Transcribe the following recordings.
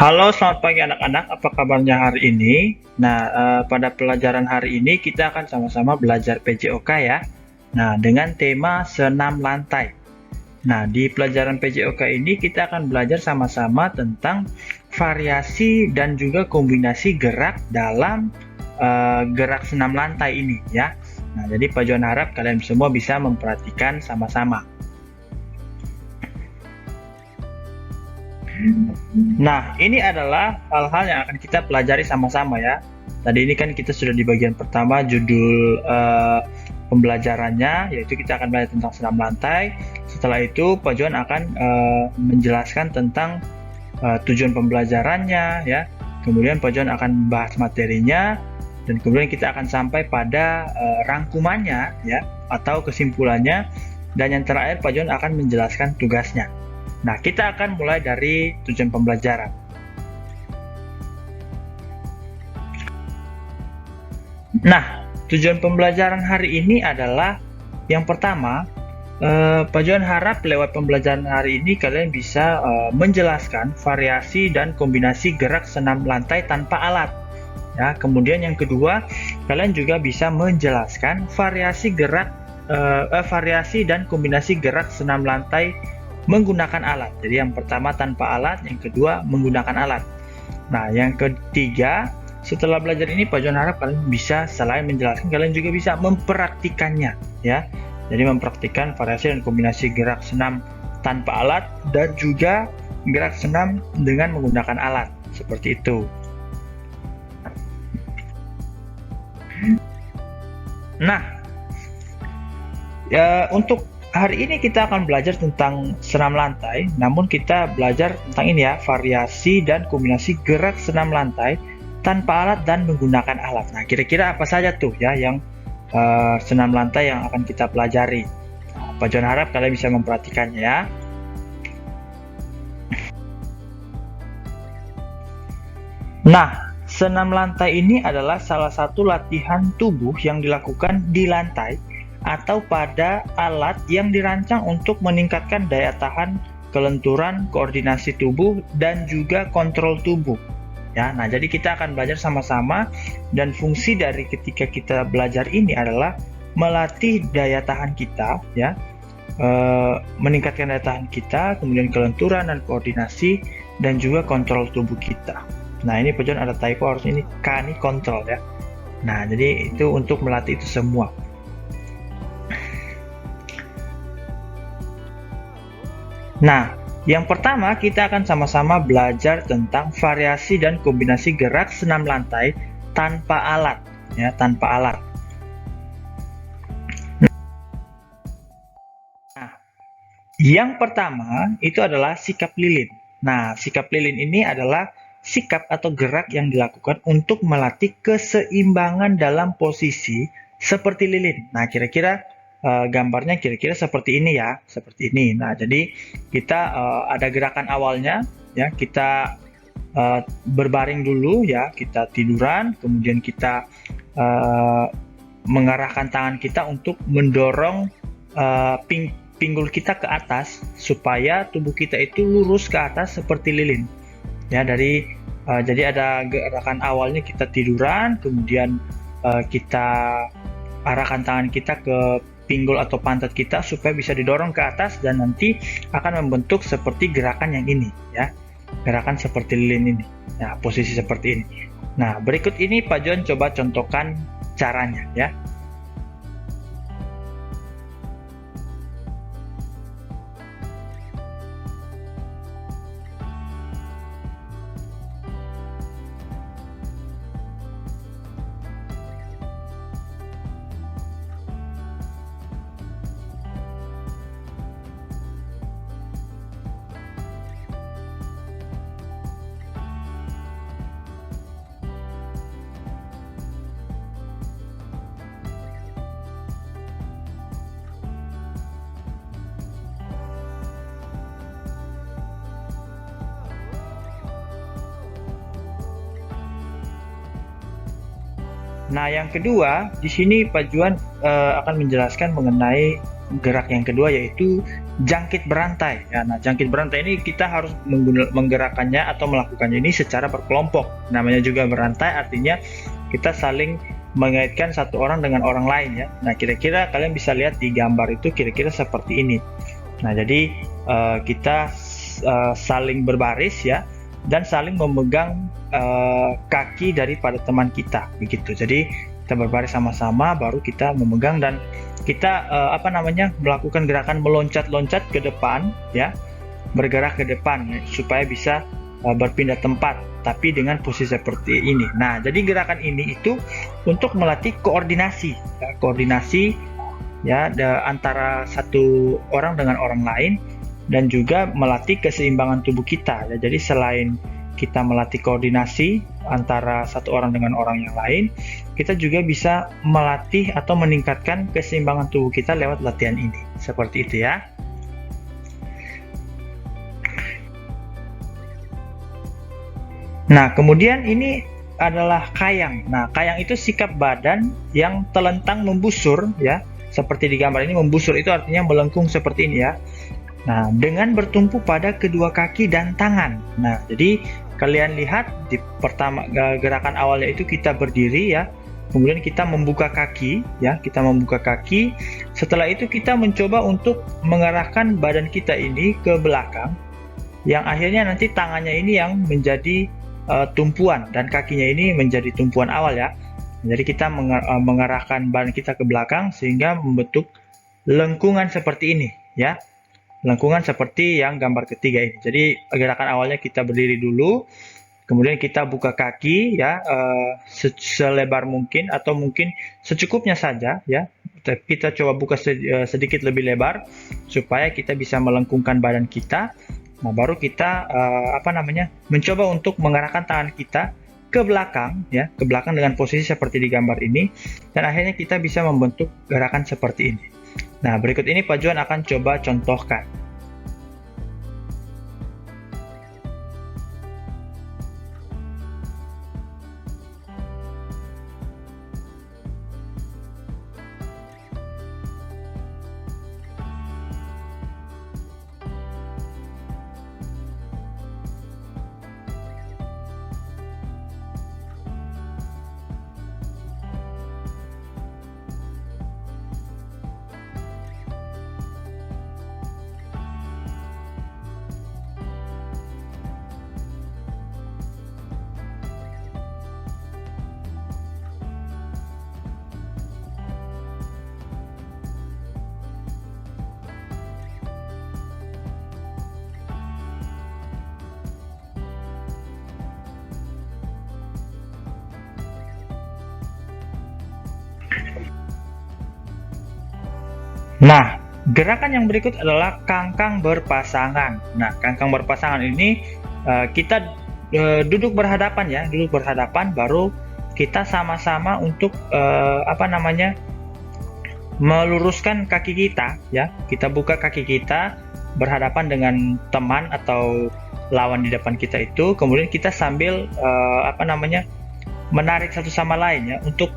Halo, selamat pagi anak-anak. Apa kabarnya hari ini? Nah, pada pelajaran hari ini kita akan sama-sama belajar PJOK ya. Nah, dengan tema senam lantai. Nah, di pelajaran PJOK ini kita akan belajar sama-sama tentang variasi dan juga kombinasi gerak dalam gerak senam lantai ini ya. Nah, jadi Pak Johan harap kalian semua bisa memperhatikan sama-sama. Nah, ini adalah hal-hal yang akan kita pelajari sama-sama ya. Tadi ini kan kita sudah di bagian pertama judul pembelajarannya, yaitu kita akan belajar tentang senam lantai. Setelah itu Pak Johan akan menjelaskan tentang tujuan pembelajarannya ya. Kemudian Pak Johan akan bahas materinya dan kemudian kita akan sampai pada rangkumannya ya atau kesimpulannya, dan yang terakhir Pak Johan akan menjelaskan tugasnya. Nah, kita akan mulai dari tujuan pembelajaran. Nah, tujuan pembelajaran hari ini adalah yang pertama, Pak Johan harap lewat pembelajaran hari ini kalian bisa menjelaskan variasi dan kombinasi gerak senam lantai tanpa alat. Ya, kemudian yang kedua, kalian juga bisa menjelaskan variasi dan kombinasi gerak senam lantai menggunakan alat. Jadi yang pertama tanpa alat, yang kedua menggunakan alat. Nah, yang ketiga, setelah belajar ini Pak Johan harap kalian bisa selain menjelaskan, kalian juga bisa mempraktikannya ya. Jadi mempraktikkan variasi dan kombinasi gerak senam tanpa alat dan juga gerak senam dengan menggunakan alat. Seperti itu. Nah, ya, untuk hari ini kita akan belajar tentang senam lantai, namun kita belajar tentang ini ya, variasi dan kombinasi gerak senam lantai tanpa alat dan menggunakan alat. Nah, kira-kira apa saja tuh ya yang senam lantai yang akan kita pelajari. Nah, Pak Johan harap kalian bisa memperhatikannya ya. Nah, senam lantai ini adalah salah satu latihan tubuh yang dilakukan di lantai atau pada alat yang dirancang untuk meningkatkan daya tahan, kelenturan, koordinasi tubuh, dan juga kontrol tubuh. Ya, nah jadi kita akan belajar sama-sama, dan fungsi dari ketika kita belajar ini adalah melatih daya tahan kita, ya, meningkatkan daya tahan kita, kemudian kelenturan dan koordinasi, dan juga kontrol tubuh kita. Nah, ini Pak Johan ada typo, harus ini K ini kontrol ya. Nah, jadi itu untuk melatih itu semua. Nah, yang pertama kita akan sama-sama belajar tentang variasi dan kombinasi gerak senam lantai tanpa alat, ya, tanpa alat. Nah, yang pertama itu adalah sikap lilin. Nah, sikap lilin ini adalah sikap atau gerak yang dilakukan untuk melatih keseimbangan dalam posisi seperti lilin. Nah, kira-kira gambarnya kira-kira seperti ini ya, seperti ini. Nah, jadi kita ada gerakan awalnya ya, kita berbaring dulu ya, kita tiduran, kemudian kita mengarahkan tangan kita untuk mendorong pinggul kita ke atas supaya tubuh kita itu lurus ke atas seperti lilin. Ya, jadi ada gerakan awalnya kita tiduran, kemudian kita arahkan tangan kita ke pinggul atau pantat kita supaya bisa didorong ke atas, dan nanti akan membentuk seperti gerakan yang ini ya, gerakan seperti lilin ini. Nah, posisi seperti ini. Nah, berikut ini Pak Johan coba contohkan caranya ya. Nah, yang kedua, di sini Pak Juan akan menjelaskan mengenai gerak yang kedua, yaitu jangkit berantai. Ya, nah, jangkit berantai ini kita harus menggerakkannya atau melakukannya ini secara berkelompok. Namanya juga berantai, artinya kita saling mengaitkan satu orang dengan orang lain ya. Nah, kira-kira kalian bisa lihat di gambar itu kira-kira seperti ini. Nah, jadi kita saling berbaris ya, dan saling memegang kaki daripada teman kita begitu. Jadi kita berbaris sama-sama, baru kita memegang dan kita melakukan gerakan meloncat-loncat ke depan ya, bergerak ke depan ya, supaya bisa berpindah tempat, tapi dengan posisi seperti ini. Nah, jadi gerakan ini itu untuk melatih koordinasi ya, antara satu orang dengan orang lain, dan juga melatih keseimbangan tubuh kita ya. Jadi selain kita melatih koordinasi antara satu orang dengan orang yang lain, kita juga bisa melatih atau meningkatkan keseimbangan tubuh kita lewat latihan ini. Seperti itu ya. Nah, kemudian ini adalah kayang. Nah, kayang itu sikap badan yang telentang membusur ya. Seperti di gambar ini, membusur itu artinya melengkung seperti ini ya. Nah, dengan bertumpu pada kedua kaki dan tangan. Nah, jadi kalian lihat di pertama gerakan awalnya itu kita berdiri ya. Kemudian kita membuka kaki ya, kita membuka kaki. Setelah itu kita mencoba untuk mengarahkan badan kita ini ke belakang. Yang akhirnya nanti tangannya ini yang menjadi tumpuan dan kakinya ini menjadi tumpuan awal ya. Jadi kita mengarahkan badan kita ke belakang sehingga membentuk lengkungan seperti ini ya. Lengkungan seperti yang gambar ketiga ini. Jadi gerakan awalnya kita berdiri dulu, kemudian kita buka kaki ya, selebar mungkin atau mungkin secukupnya saja ya. Kita coba buka sedikit lebih lebar supaya kita bisa melengkungkan badan kita. Nah, baru kita mencoba untuk mengarahkan tangan kita ke belakang ya, ke belakang dengan posisi seperti di gambar ini, dan akhirnya kita bisa membentuk gerakan seperti ini. Nah, berikut ini Pak Juan akan coba contohkan. Nah, gerakan yang berikut adalah kangkang berpasangan. Nah, kangkang berpasangan ini kita duduk berhadapan ya, duduk berhadapan, baru kita sama-sama untuk meluruskan kaki kita ya. Kita buka kaki kita berhadapan dengan teman atau lawan di depan kita itu, kemudian kita sambil menarik satu sama lain ya, untuk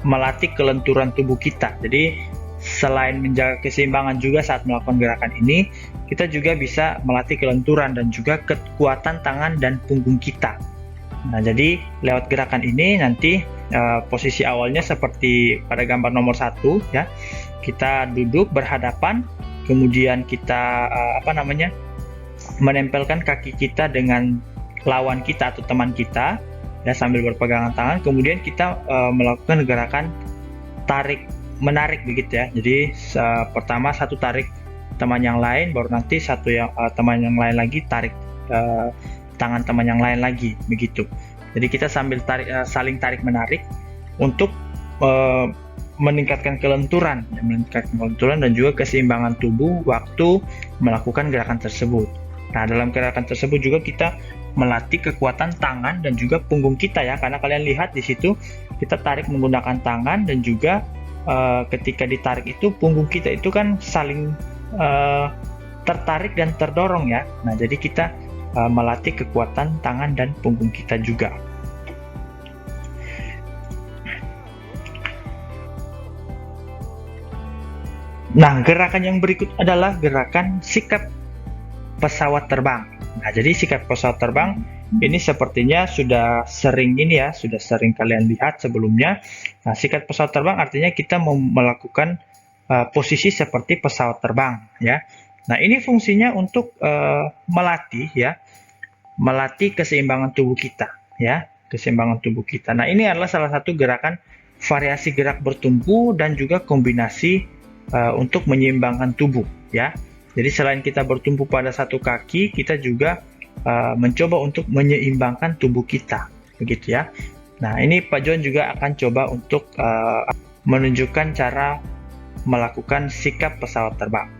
melatih kelenturan tubuh kita. Jadi selain menjaga keseimbangan juga saat melakukan gerakan ini, kita juga bisa melatih kelenturan dan juga kekuatan tangan dan punggung kita. Nah, jadi lewat gerakan ini nanti posisi awalnya seperti pada gambar nomor 1 ya. Kita duduk berhadapan, kemudian kita menempelkan kaki kita dengan lawan kita atau teman kita ya, sambil berpegangan tangan. Kemudian kita melakukan gerakan tarik menarik begitu ya. Jadi pertama satu tarik teman yang lain, baru nanti teman yang lain lagi tarik tangan teman yang lain lagi begitu. Jadi kita sambil saling tarik menarik untuk meningkatkan kelenturan dan juga keseimbangan tubuh waktu melakukan gerakan tersebut. Nah, dalam gerakan tersebut juga kita melatih kekuatan tangan dan juga punggung kita ya, karena kalian lihat di situ kita tarik menggunakan tangan, dan juga ketika ditarik itu punggung kita itu kan saling tertarik dan terdorong ya. Nah, jadi kita melatih kekuatan tangan dan punggung kita juga. Nah, gerakan yang berikut adalah gerakan sikap pesawat terbang. Nah, jadi sikap pesawat terbang ini sepertinya sudah sering sudah sering kalian lihat sebelumnya. Nah, sikap pesawat terbang artinya kita melakukan posisi seperti pesawat terbang, ya. Nah, ini fungsinya untuk melatih keseimbangan tubuh kita, ya, keseimbangan tubuh kita. Nah, ini adalah salah satu gerakan variasi gerak bertumpu dan juga kombinasi untuk menyeimbangkan tubuh, ya. Jadi selain kita bertumpu pada satu kaki, kita juga mencoba untuk menyeimbangkan tubuh kita, begitu ya. Nah, ini Pak John juga akan coba untuk menunjukkan cara melakukan sikap pesawat terbang.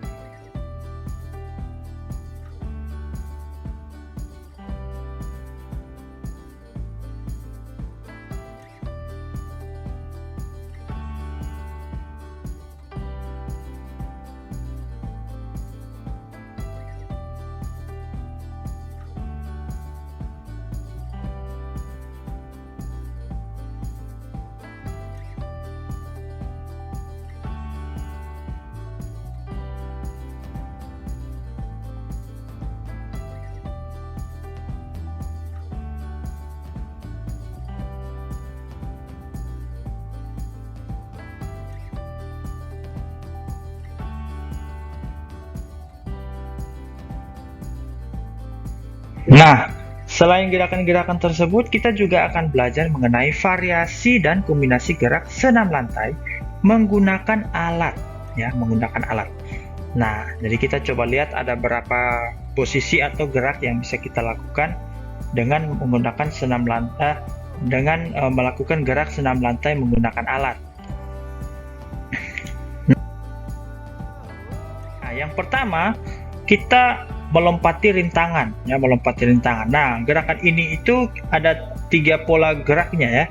Nah, selain gerakan-gerakan tersebut, kita juga akan belajar mengenai variasi dan kombinasi gerak senam lantai menggunakan alat, ya, menggunakan alat. Nah, jadi kita coba lihat ada berapa posisi atau gerak yang bisa kita lakukan dengan menggunakan senam lantai, dengan melakukan gerak senam lantai menggunakan alat. Nah, yang pertama kita melompati rintangan, ya, melompati rintangan. Nah, gerakan ini itu ada 3 pola geraknya, ya.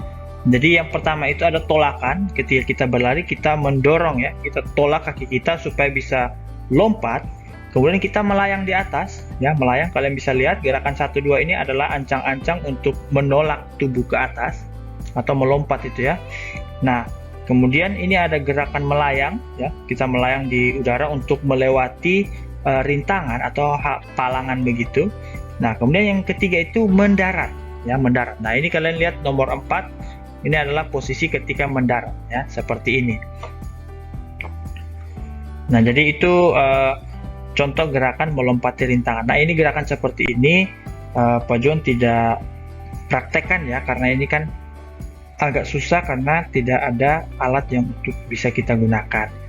Jadi yang pertama itu ada tolakan. Ketika kita berlari, kita mendorong, ya, kita tolak kaki kita supaya bisa lompat. Kemudian kita melayang di atas, ya, melayang. Kalian bisa lihat gerakan 1 2 ini adalah ancang-ancang untuk menolak tubuh ke atas atau melompat itu, ya. Nah, kemudian ini ada gerakan melayang, ya. Kita melayang di udara untuk melewati rintangan atau palangan begitu. Nah, kemudian yang ketiga itu mendarat, ya, mendarat. Nah, ini kalian lihat nomor 4, ini adalah posisi ketika mendarat, ya, seperti ini. Nah, jadi itu contoh gerakan melompati rintangan. Nah, ini gerakan seperti ini Pak John tidak praktekkan, ya, karena ini kan agak susah karena tidak ada alat yang untuk bisa kita gunakan.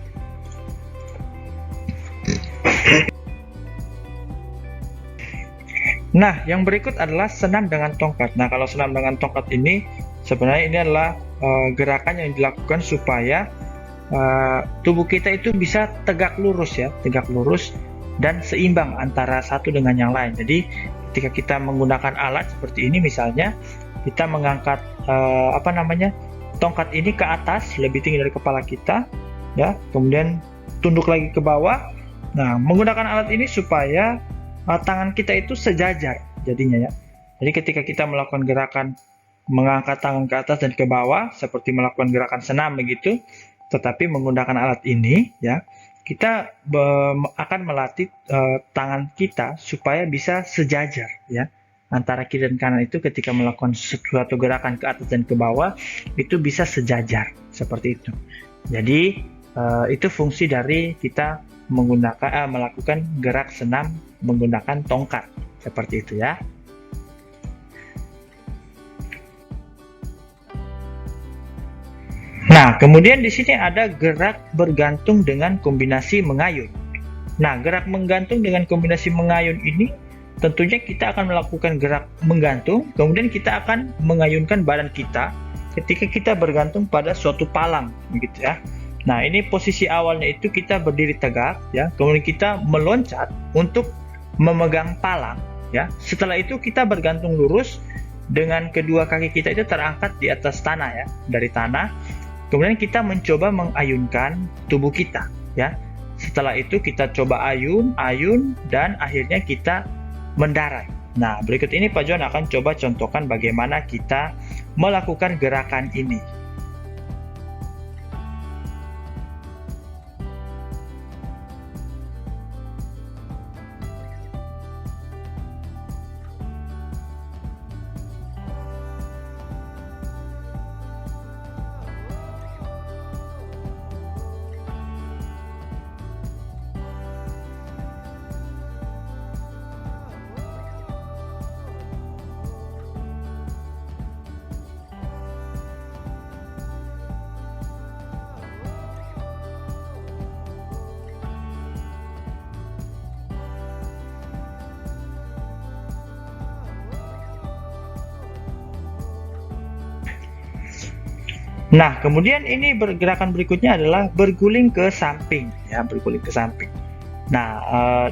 Nah, yang berikut adalah senam dengan tongkat. Nah, kalau senam dengan tongkat ini sebenarnya ini adalah gerakan yang dilakukan supaya tubuh kita itu bisa tegak lurus, ya, tegak lurus dan seimbang antara satu dengan yang lain. Jadi, ketika kita menggunakan alat seperti ini, misalnya kita mengangkat tongkat ini ke atas lebih tinggi dari kepala kita, ya, kemudian tunduk lagi ke bawah. Nah, menggunakan alat ini supaya tangan kita itu sejajar jadinya, ya. Jadi ketika kita melakukan gerakan mengangkat tangan ke atas dan ke bawah seperti melakukan gerakan senam begitu, tetapi menggunakan alat ini, ya, kita akan melatih tangan kita supaya bisa sejajar, ya, antara kiri dan kanan itu. Ketika melakukan suatu gerakan ke atas dan ke bawah itu bisa sejajar seperti itu. Jadi itu fungsi dari kita melakukan gerak senam menggunakan tongkat seperti itu, ya. Nah, kemudian di sini ada gerak bergantung dengan kombinasi mengayun. Nah, gerak menggantung dengan kombinasi mengayun ini tentunya kita akan melakukan gerak menggantung, kemudian kita akan mengayunkan badan kita ketika kita bergantung pada suatu palang, begitu, ya. Nah, ini posisi awalnya itu kita berdiri tegak, ya. Kemudian kita meloncat untuk memegang palang, ya. Setelah itu kita bergantung lurus dengan kedua kaki kita itu terangkat di atas tanah, ya, dari tanah. Kemudian kita mencoba mengayunkan tubuh kita, ya. Setelah itu kita coba ayun, dan akhirnya kita mendarat. Nah, berikut ini Pak John akan coba contohkan bagaimana kita melakukan gerakan ini. Nah, kemudian ini gerakan berikutnya adalah berguling ke samping, ya, berguling ke samping. Nah,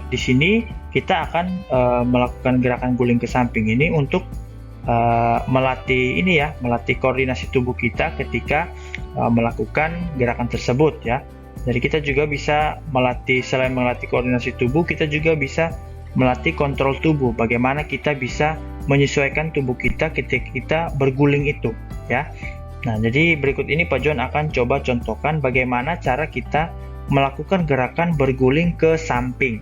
di sini kita akan melakukan gerakan guling ke samping ini untuk melatih ini ya, melatih koordinasi tubuh kita ketika melakukan gerakan tersebut ya. Jadi kita juga bisa melatih, selain melatih koordinasi tubuh, kita juga bisa melatih kontrol tubuh. Bagaimana kita bisa menyesuaikan tubuh kita ketika kita berguling itu ya. Nah, jadi berikut ini Pak John akan coba contohkan bagaimana cara kita melakukan gerakan berguling ke samping.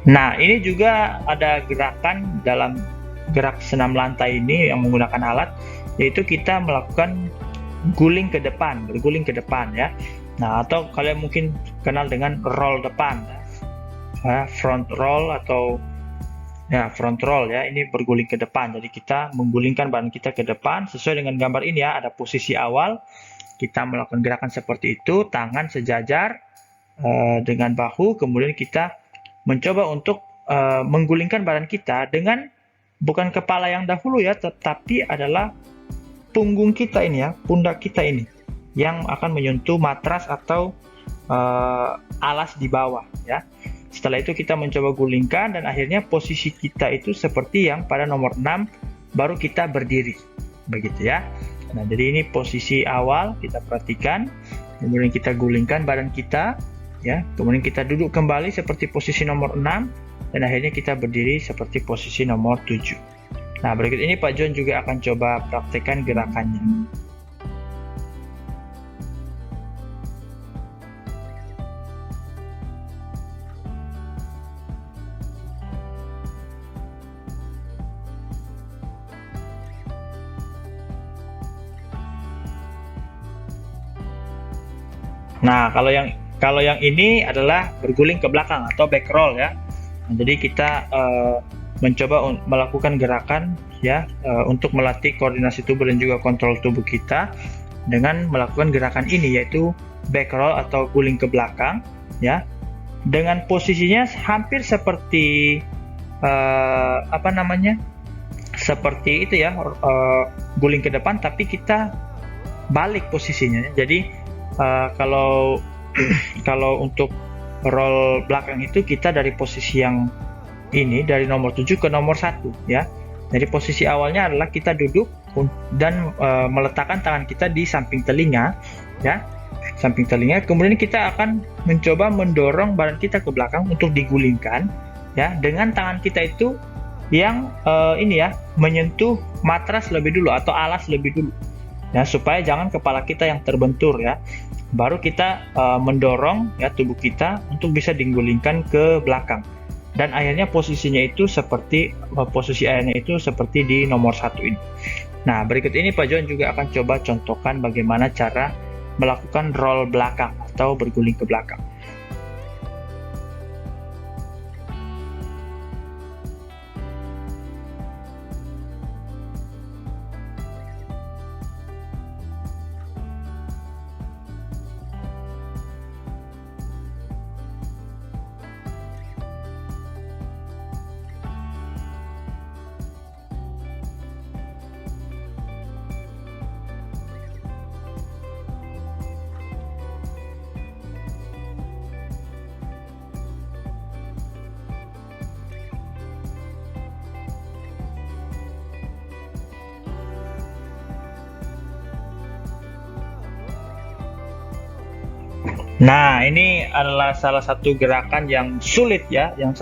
Nah, ini juga ada gerakan dalam gerak senam lantai ini yang menggunakan alat, yaitu kita melakukan guling ke depan, berguling ke depan ya. Nah, atau kalian mungkin kenal dengan roll depan, front roll atau ya front roll ya. Ini berguling ke depan. Jadi kita menggulingkan badan kita ke depan sesuai dengan gambar ini ya. Ada posisi awal, kita melakukan gerakan seperti itu, tangan sejajar dengan bahu, kemudian kita mencoba untuk menggulingkan badan kita dengan bukan kepala yang dahulu ya, tetapi adalah punggung kita ini ya, pundak kita ini yang akan menyentuh matras atau alas di bawah ya. Setelah itu kita mencoba gulingkan dan akhirnya posisi kita itu seperti yang pada nomor 6, baru kita berdiri begitu ya. Nah, jadi ini posisi awal, kita perhatikan, kemudian kita gulingkan badan kita ya, kemudian kita duduk kembali seperti posisi nomor 6 dan akhirnya kita berdiri seperti posisi nomor 7. Nah, berikut ini Pak John juga akan coba praktekkan gerakannya. Nah, kalau yang ini adalah berguling ke belakang atau back roll ya. Nah, jadi kita mencoba melakukan gerakan ya untuk melatih koordinasi tubuh dan juga kontrol tubuh kita dengan melakukan gerakan ini, yaitu back roll atau guling ke belakang ya. Dengan posisinya hampir seperti seperti itu ya, guling ke depan, tapi kita balik posisinya. Jadi kalau kalau untuk roll belakang itu kita dari posisi yang ini, dari nomor 7 ke nomor 1 ya. Jadi posisi awalnya adalah kita duduk dan meletakkan tangan kita di samping telinga ya, samping telinga. Kemudian kita akan mencoba mendorong badan kita ke belakang untuk digulingkan ya, dengan tangan kita itu yang ini ya, menyentuh matras lebih dulu atau alas lebih dulu ya, supaya jangan kepala kita yang terbentur ya. Baru kita mendorong ya tubuh kita untuk bisa digulingkan ke belakang, dan akhirnya posisinya itu seperti posisi akhirnya itu seperti di nomor 1 ini. Nah, berikut ini Pak John juga akan coba contohkan bagaimana cara melakukan roll belakang atau berguling ke belakang. Nah, ini adalah salah satu gerakan yang sulit ya, yang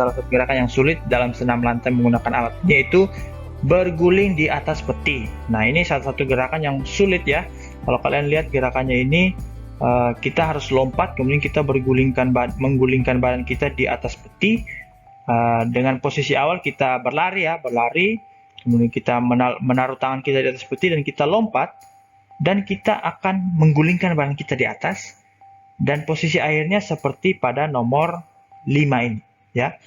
sulit dalam senam lantai menggunakan alat, yaitu berguling di atas peti. Nah, ini salah satu gerakan yang sulit ya. Kalau kalian lihat gerakannya ini, kita harus lompat, kemudian kita menggulingkan badan kita di atas peti. Dengan posisi awal kita berlari, kemudian kita menaruh tangan kita di atas peti dan kita lompat, dan kita akan menggulingkan badan kita di atas. dan posisi akhirnya seperti pada nomor 5 ini, ya.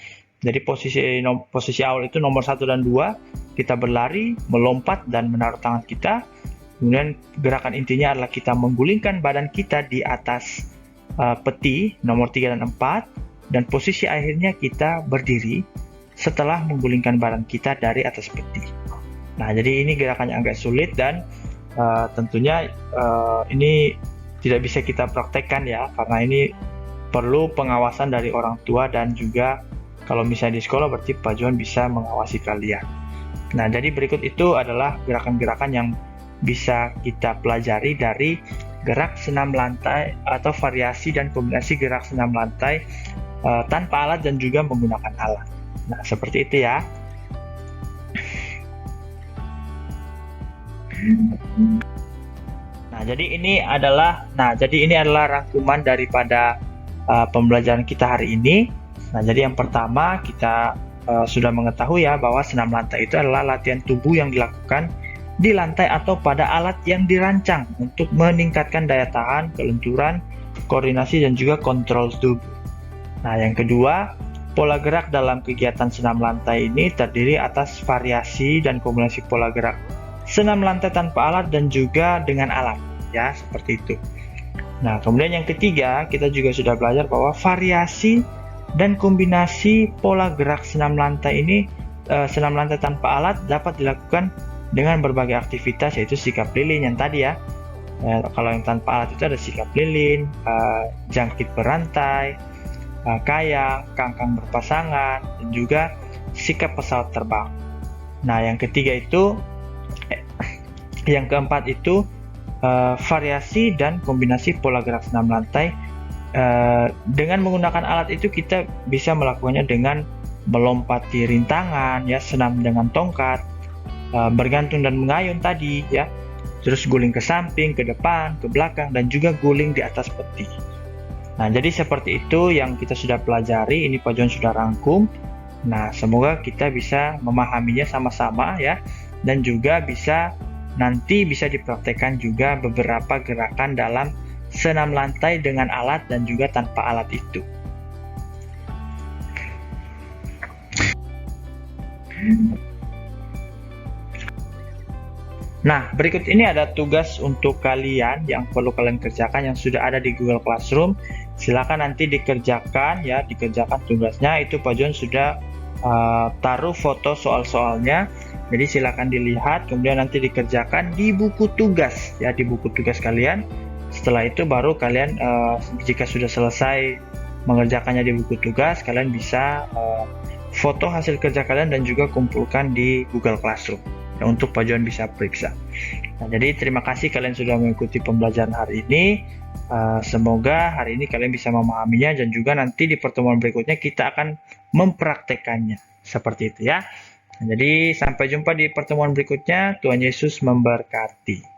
Jadi posisi awal itu nomor 1 dan 2, kita berlari, melompat, dan menaruh tangan kita. Kemudian gerakan intinya adalah kita menggulingkan badan kita di atas peti nomor 3 dan 4, dan posisi akhirnya kita berdiri setelah menggulingkan badan kita dari atas peti. Nah, jadi ini gerakannya agak sulit dan tentunya ini tidak bisa kita praktekkan ya, karena ini perlu pengawasan dari orang tua, dan juga kalau misalnya di sekolah berarti Pak John bisa mengawasi kalian. Nah, jadi berikut itu adalah gerakan-gerakan yang bisa kita pelajari dari gerak senam lantai atau variasi dan kombinasi gerak senam lantai tanpa alat dan juga menggunakan alat. Nah, seperti itu ya. Nah, jadi ini adalah rangkuman daripada pembelajaran kita hari ini. Nah, jadi yang pertama kita sudah mengetahui ya bahwa senam lantai itu adalah latihan tubuh yang dilakukan di lantai atau pada alat yang dirancang untuk meningkatkan daya tahan, kelenturan, koordinasi, dan juga kontrol tubuh. Nah, yang kedua, pola gerak dalam kegiatan senam lantai ini terdiri atas variasi dan kombinasi pola gerak senam lantai tanpa alat dan juga dengan alat, ya, seperti itu. Nah, kemudian yang ketiga, kita juga sudah belajar bahwa variasi dan kombinasi pola gerak senam lantai ini, senam lantai tanpa alat dapat dilakukan dengan berbagai aktivitas, yaitu sikap lilin yang tadi ya. Kalau yang tanpa alat itu ada sikap lilin, jangkit berantai, kayang, kangkang berpasangan, dan juga sikap pesawat terbang. Nah, yang keempat itu variasi dan kombinasi pola gerak senam lantai. Dengan menggunakan alat itu kita bisa melakukannya dengan melompati rintangan, ya, senam dengan tongkat, bergantung dan mengayun tadi, ya, terus guling ke samping, ke depan, ke belakang, dan juga guling di atas peti. Nah, jadi seperti itu yang kita sudah pelajari. Ini Pak John sudah rangkum. Nah, semoga kita bisa memahaminya sama-sama ya, dan juga nanti bisa dipraktekkan juga beberapa gerakan dalam senam lantai dengan alat dan juga tanpa alat itu. Nah, berikut ini ada tugas untuk kalian yang perlu kalian kerjakan yang sudah ada di Google Classroom. Silakan nanti dikerjakan tugasnya. Itu Pak John sudah taruh foto soal-soalnya. Jadi silakan dilihat, kemudian nanti dikerjakan di buku tugas ya, di buku tugas kalian. Setelah itu baru kalian jika sudah selesai mengerjakannya di buku tugas, kalian bisa foto hasil kerja kalian dan juga kumpulkan di Google Classroom ya, untuk Pak John bisa periksa. Nah, jadi terima kasih kalian sudah mengikuti pembelajaran hari ini. Semoga hari ini kalian bisa memahaminya, dan juga nanti di pertemuan berikutnya kita akan mempraktekannya. Seperti itu ya. Nah, jadi sampai jumpa di pertemuan berikutnya. Tuhan Yesus memberkati.